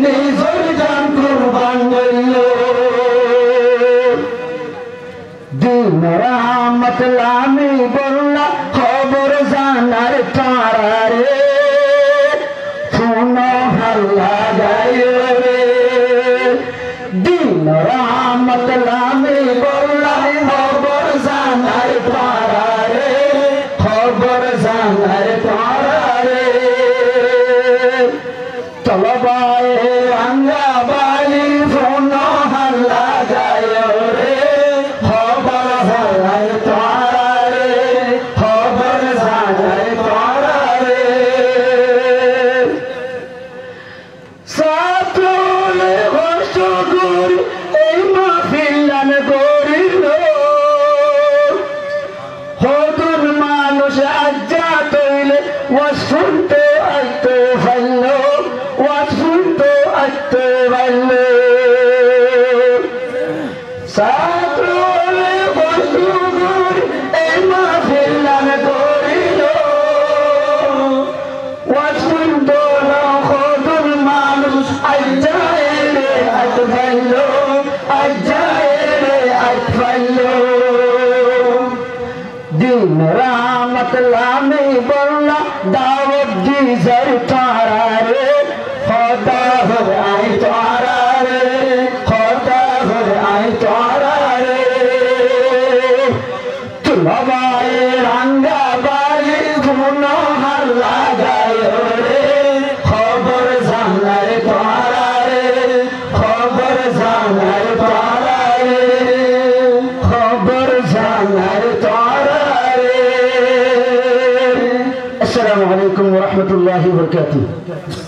নিজের জান কুরবান করল দিন রহমত লামি বললা খবর জানার তারা রে ফোন হাল্লা গায় রে দিন রহমত লামি বললা খবর জানার তারা রে খবর জানার তারা রে তলবায় রাঙ্গা বালি ফোন হাল্লা গায় রে খবর জানার তারা রে খবর জানার তারা রে সাতলে কষ্ট করি এই মাহফিলান করিল হদুর মানুষ আজ্জা তৈলে ওয়াজ শুনতে আইতে পারল ওয়াজ শুনতে আইতে পারল সাতলে কষ্ট করি এই মাহফিলান করিল ওয়াজ শুনতে না হদুর মানুষ আজ্জা এলে আইতে পারল আজ্জা এলে আইতে পারল দিন রহমত লামি বললা দাওয়াত দি জর তারা রে খোদা হর আই তারা রে খোদা হর আই তারা রে তুলবায়ে রাঙ্গা বালি গুণ হাল্লা গায় রে খবর জানার তারা রে খবর জানার তারা রে খবর জানার তারা রে আসসালামু আলাইকুম ওয়া রাহমাতুল্লাহি ওয়া বারাকাতুহু